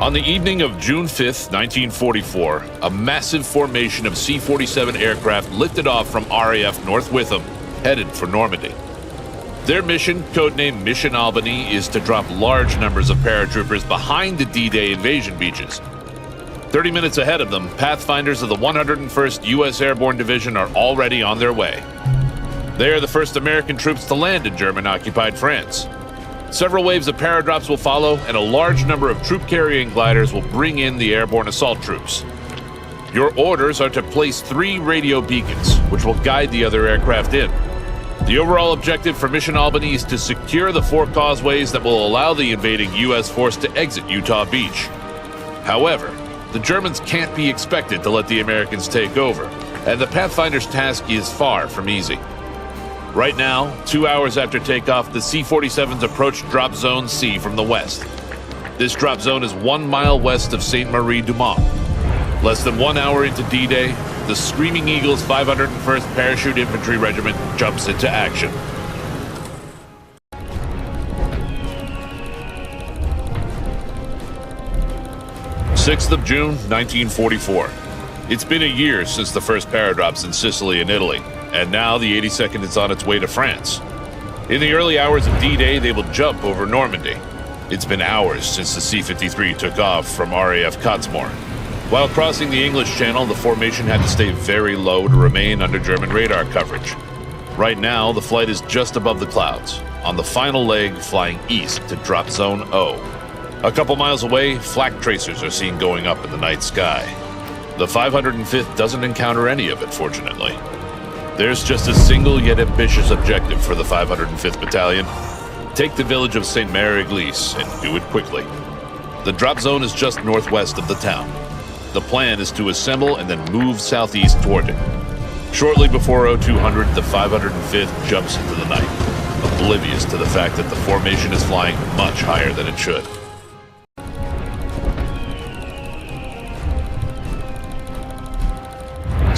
On the evening of June 5th, 1944, a massive formation of C-47 aircraft lifted off from RAF North Witham, headed for Normandy. Their mission, codenamed Mission Albany, is to drop large numbers of paratroopers behind the D-Day invasion beaches. 30 minutes ahead of them, pathfinders of the 101st U.S. Airborne Division are already on their way. They are the first American troops to land in German-occupied France. Several waves of paradrops will follow, and a large number of troop-carrying gliders will bring in the airborne assault troops. Your orders are to place 3 radio beacons, which will guide the other aircraft in. The overall objective for Mission Albany is to secure the 4 causeways that will allow the invading U.S. force to exit Utah Beach. However, the Germans can't be expected to let the Americans take over, and the Pathfinder's task is far from easy. Right now, 2 hours after takeoff, the C-47s approach Drop Zone C from the west. This drop zone is 1 mile west of Sainte-Marie-du-Mont. Less than 1 hour into D-Day, the Screaming Eagles 501st Parachute Infantry Regiment jumps into action. June 6th, 1944. It's been a year since the first paradrops in Sicily and Italy, and now the 82nd is on its way to France. In the early hours of D-Day, they will jump over Normandy. It's been hours since the C-53 took off from RAF Cottesmore. While crossing the English Channel, the formation had to stay very low to remain under German radar coverage. Right now, the flight is just above the clouds, on the final leg flying east to Drop Zone O. A couple miles away, flak tracers are seen going up in the night sky. The 505th doesn't encounter any of it, fortunately. There's just a single yet ambitious objective for the 505th Battalion. Take the village of St. Mary-Église and do it quickly. The drop zone is just northwest of the town. The plan is to assemble and then move southeast toward it. Shortly before 0200, the 505th jumps into the night, oblivious to the fact that the formation is flying much higher than it should.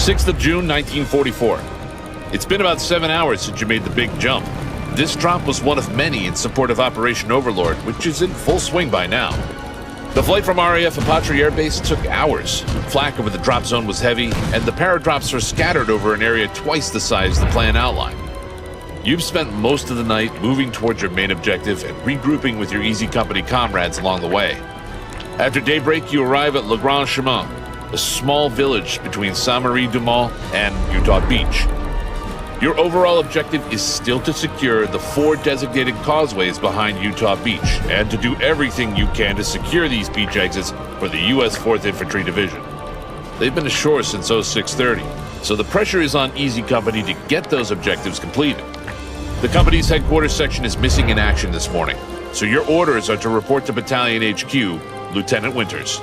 June 6th, 1944. It's been about 7 hours since you made the big jump. This drop was one of many in support of Operation Overlord, which is in full swing by now. The flight from RAF Apatry Air Base took hours. Flak over the drop zone was heavy, and the paradrops are scattered over an area twice the size the plan outlined. You've spent most of the night moving towards your main objective and regrouping with your Easy Company comrades along the way. After daybreak, you arrive at Le Grand Chemin, a small village between Sainte-Marie-du-Mont and Utah Beach. Your overall objective is still to secure the 4 designated causeways behind Utah Beach and to do everything you can to secure these beach exits for the U.S. 4th Infantry Division. They've been ashore since 0630, so the pressure is on Easy Company to get those objectives completed. The company's headquarters section is missing in action this morning, so your orders are to report to Battalion HQ, Lieutenant Winters.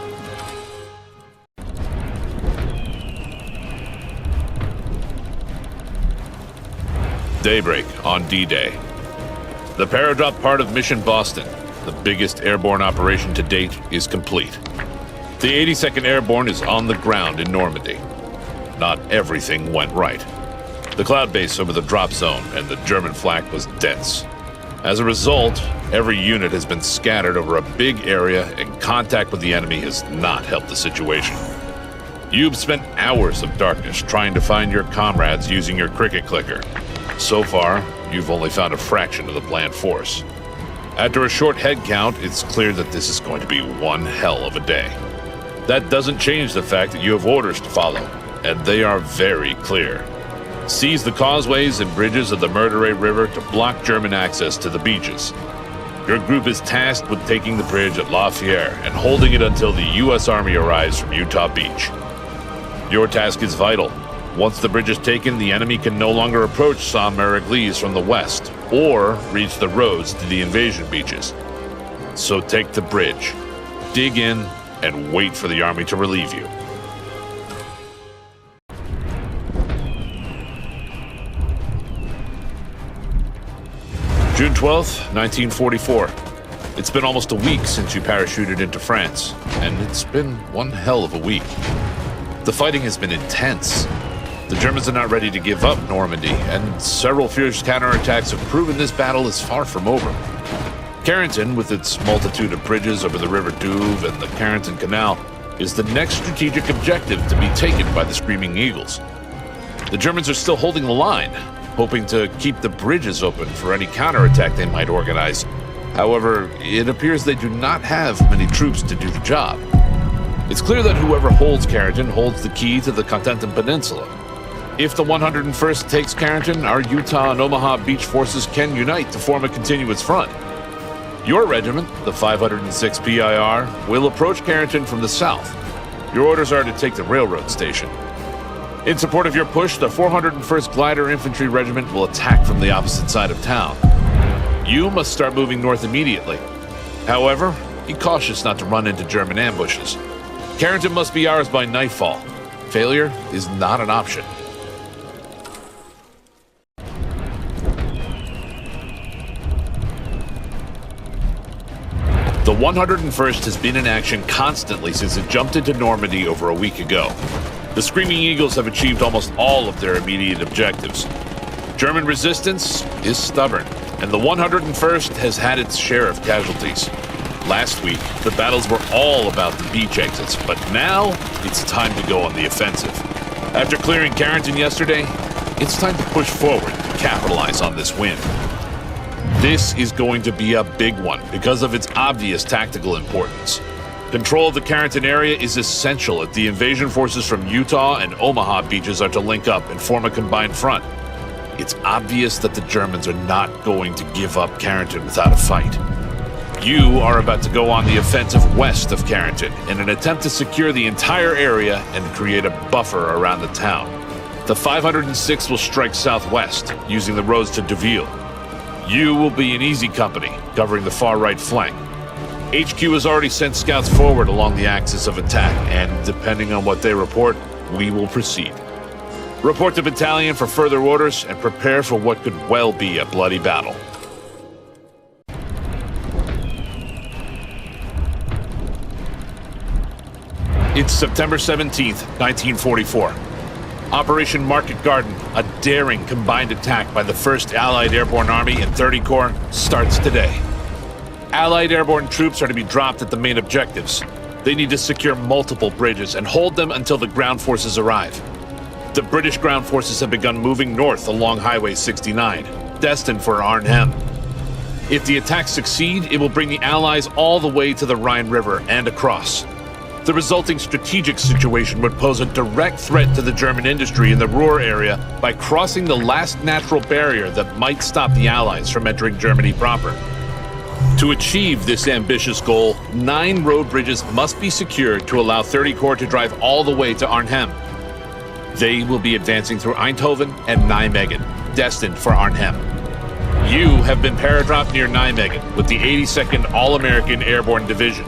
Daybreak on D-Day. The paradrop part of Mission Boston, the biggest airborne operation to date, is complete. The 82nd Airborne is on the ground in Normandy. Not everything went right. The cloud base over the drop zone and the German flak was dense. As a result, every unit has been scattered over a big area, and contact with the enemy has not helped the situation. You've spent hours of darkness trying to find your comrades using your cricket clicker. So far, you've only found a fraction of the planned force. After a short head count, it's clear that this is going to be one hell of a day. That doesn't change the fact that you have orders to follow, and they are very clear. Seize the causeways and bridges of the Meurthe River to block German access to the beaches. Your group is tasked with taking the bridge at La FIERE and holding it until the U.S. Army arrives from Utah Beach. Your task is vital. Once the bridge is taken, the enemy can no longer approach Sainte-Marie-Église from the west or reach the roads to the invasion beaches. So take the bridge, dig in, and wait for the army to relieve you. June 12th, 1944. It's been almost a week since you parachuted into France, and it's been one hell of a week. The fighting has been intense. The Germans are not ready to give up Normandy, and several fierce counterattacks have proven this battle is far from over. Carrington, with its multitude of bridges over the River Douve and the Carrington Canal, is the next strategic objective to be taken by the Screaming Eagles. The Germans are still holding the line, hoping to keep the bridges open for any counterattack they might organize. However, it appears they do not have many troops to do the job. It's clear that whoever holds Carrington holds the key to the Contentum Peninsula. If the 101st takes Carrington, our Utah and Omaha beach forces can unite to form a continuous front. Your regiment, the 506 PIR, will approach Carrington from the south. Your orders are to take the railroad station. In support of your push, the 401st Glider Infantry Regiment will attack from the opposite side of town. You must start moving north immediately. However, be cautious not to run into German ambushes. Carrington must be ours by nightfall. Failure is not an option. The 101st has been in action constantly since it jumped into Normandy over a week ago. The Screaming Eagles have achieved almost all of their immediate objectives. German resistance is stubborn, and the 101st has had its share of casualties. Last week, the battles were all about the beach exits, but now it's time to go on the offensive. After clearing Carrington yesterday, it's time to push forward to capitalize on this win. This is going to be a big one because of its obvious tactical importance. Control of the Carrington area is essential if the invasion forces from Utah and Omaha beaches are to link up and form a combined front. It's obvious that the Germans are not going to give up Carrington without a fight. You are about to go on the offensive west of Carrington in an attempt to secure the entire area and create a buffer around the town. The 506 will strike southwest, using the roads to Deauville. You will be in easy company, covering the far right flank. HQ has already sent scouts forward along the axis of attack, and depending on what they report, we will proceed. Report to battalion for further orders and prepare for what could well be a bloody battle. It's September 17th, 1944. Operation Market Garden, a daring combined attack by the 1st Allied Airborne Army and 30 Corps, starts today. Allied airborne troops are to be dropped at the main objectives. They need to secure multiple bridges and hold them until the ground forces arrive. The British ground forces have begun moving north along Highway 69, destined for Arnhem. If the attacks succeed, it will bring the Allies all the way to the Rhine River and across. The resulting strategic situation would pose a direct threat to the German industry in the Ruhr area by crossing the last natural barrier that might stop the Allies from entering Germany proper. To achieve this ambitious goal, 9 road bridges must be secured to allow 30 Corps to drive all the way to Arnhem. They will be advancing through Eindhoven and Nijmegen, destined for Arnhem. You have been paradropped near Nijmegen with the 82nd All-American Airborne Division.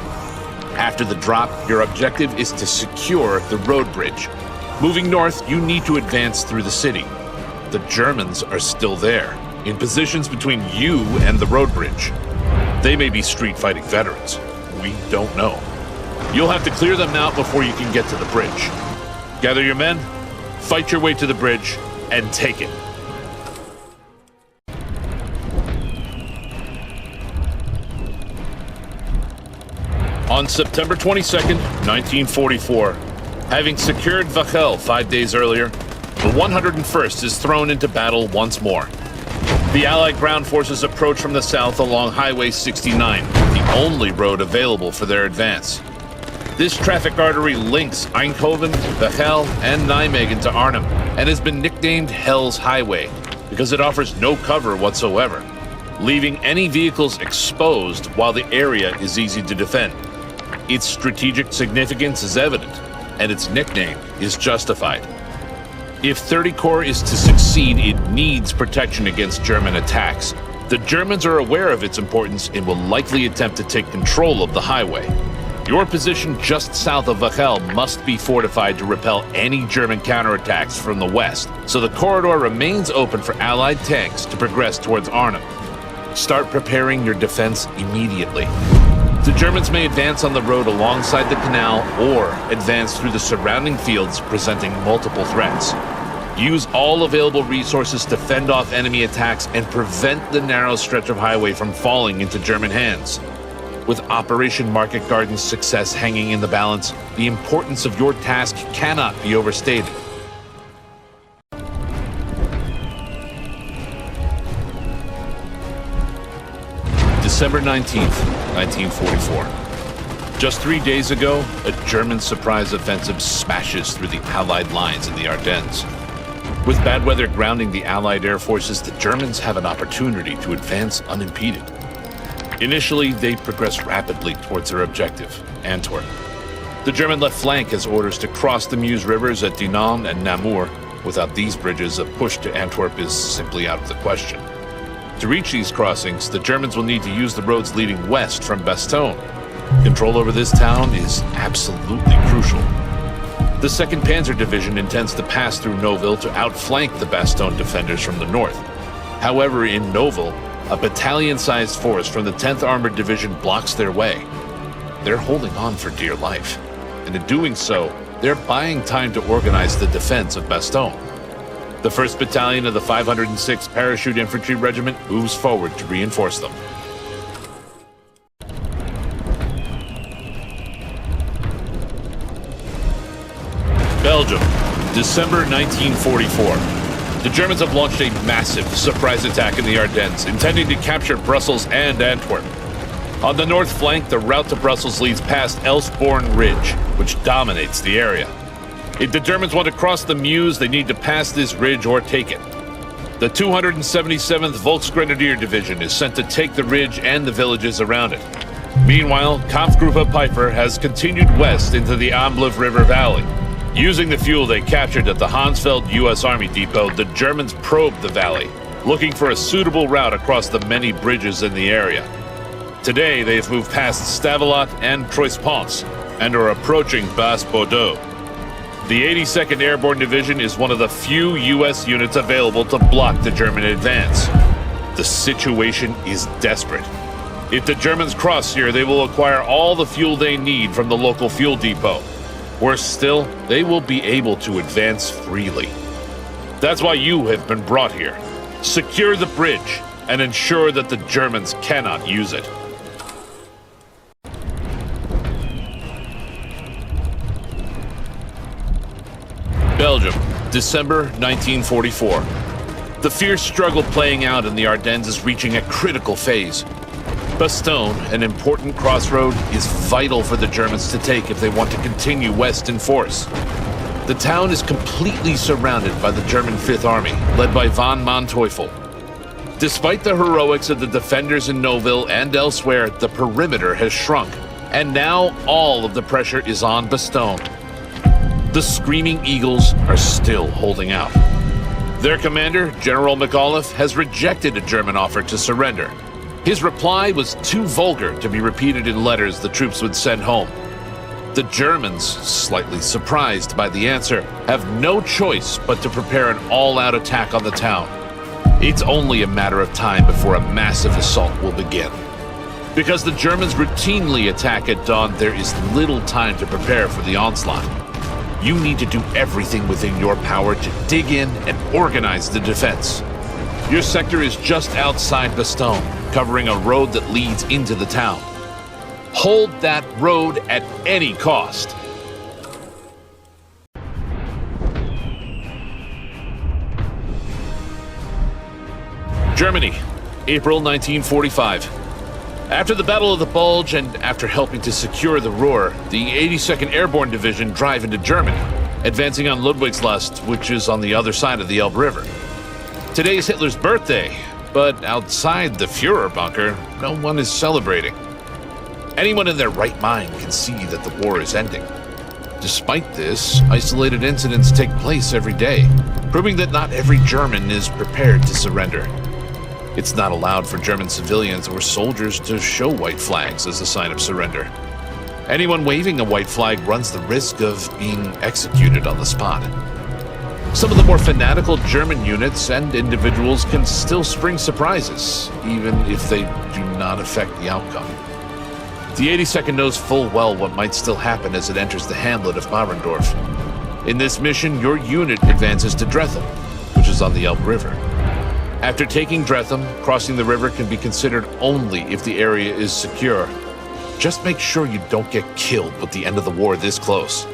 After the drop, your objective is to secure the road bridge. Moving north, you need to advance through the city. The Germans are still there, in positions between you and the road bridge. They may be street fighting veterans. We don't know. You'll have to clear them out before you can get to the bridge. Gather your men, fight your way to the bridge, and take it. On September 22nd, 1944, having secured WAAL 5 days earlier, the 101st is thrown into battle once more. The Allied ground forces approach from the south along Highway 69, the only road available for their advance. This traffic artery links Eindhoven, WAAL, and Nijmegen to Arnhem, and has been nicknamed Hell's Highway because it offers no cover whatsoever, leaving any vehicles exposed while the area is easy to defend. Its strategic significance is evident, and its nickname is justified. If 30 Corps is to succeed, it needs protection against German attacks. The Germans are aware of its importance and will likely attempt to take control of the highway. Your position just south of WAAL must be fortified to repel any German counterattacks from the west, so the corridor remains open for Allied tanks to progress towards Arnhem. Start preparing your defense immediately. The Germans may advance on the road alongside the canal or advance through the surrounding fields, presenting multiple threats. Use all available resources to fend off enemy attacks and prevent the narrow stretch of highway from falling into German hands. With Operation Market Garden's success hanging in the balance, the importance of your task cannot be overstated. December 19th, 1944. Just 3 days ago, a German surprise offensive smashes through the Allied lines in the Ardennes. With bad weather grounding the Allied air forces, the Germans have an opportunity to advance unimpeded. Initially, they progress rapidly towards their objective, Antwerp. The German left flank has orders to cross the Meuse rivers at Dinant and Namur. Without these bridges, a push to Antwerp is simply out of the question. To reach these crossings, the Germans will need to use the roads leading west from Bastogne. Control over this town is absolutely crucial. The 2nd Panzer Division intends to pass through Noville to outflank the Bastogne defenders from the north. However, in Noville, a battalion-sized force from the 10th Armored Division blocks their way. They're holding on for dear life, and in doing so, they're buying time to organize the defense of Bastogne. The 1st Battalion of the 506th Parachute Infantry Regiment moves forward to reinforce them. Belgium, December 1944. The Germans have launched a massive surprise attack in the Ardennes, intending to capture Brussels and Antwerp. On the north flank, the route to Brussels leads past Elsborn Ridge, which dominates the area. If the Germans want to cross the Meuse, they need to pass this ridge or take it. The 277th Volksgrenadier Division is sent to take the ridge and the villages around it. Meanwhile, Kampfgruppe Pfeiffer has continued west into the Amblève River Valley. Using the fuel they captured at the Hansfeld U.S. Army Depot, the Germans probed the valley, looking for a suitable route across the many bridges in the area. Today, they've moved past Stavelot and Troyes-Ponce and are approaching Basse-Bordeaux. The 82nd Airborne Division is one of the few U.S. units available to block the German advance. The situation is desperate. If the Germans cross here, they will acquire all the fuel they need from the local fuel depot. Worse still, they will be able to advance freely. That's why you have been brought here. Secure the bridge and ensure that the Germans cannot use it. Belgium, December 1944. The fierce struggle playing out in the Ardennes is reaching a critical phase. Bastogne, an important crossroad, is vital for the Germans to take if they want to continue west in force. The town is completely surrounded by the German 5th Army, led by von Manteuffel. Despite the heroics of the defenders in Noville and elsewhere, the perimeter has shrunk, and now all of the pressure is on Bastogne. The Screaming Eagles are still holding out. Their commander, General McAuliffe, has rejected a German offer to surrender. His reply was too vulgar to be repeated in letters the troops would send home. The Germans, slightly surprised by the answer, have no choice but to prepare an all-out attack on the town. It's only a matter of time before a massive assault will begin. Because the Germans routinely attack at dawn, there is little time to prepare for the onslaught. You need to do everything within your power to dig in and organize the defense. Your sector is just outside Bastogne, covering a road that leads into the town. Hold that road at any cost. Germany, April 1945. After the Battle of the Bulge and after helping to secure the Ruhr, the 82nd Airborne Division drive into Germany, advancing on Ludwigslust, which is on the other side of the Elbe River. Today is Hitler's birthday, but outside the Führer bunker, no one is celebrating. Anyone in their right mind can see that the war is ending. Despite this, isolated incidents take place every day, proving that not every German is prepared to surrender. It's not allowed for German civilians or soldiers to show white flags as a sign of surrender. Anyone waving a white flag runs the risk of being executed on the spot. Some of the more fanatical German units and individuals can still spring surprises, even if they do not affect the outcome. The 82nd knows full well what might still happen as it enters the hamlet of Marendorf. In this mission, your unit advances to Dretham, which is on the Elk River. After taking Dretham, crossing the river can be considered only if the area is secure. Just make sure you don't get killed with the end of the war this close.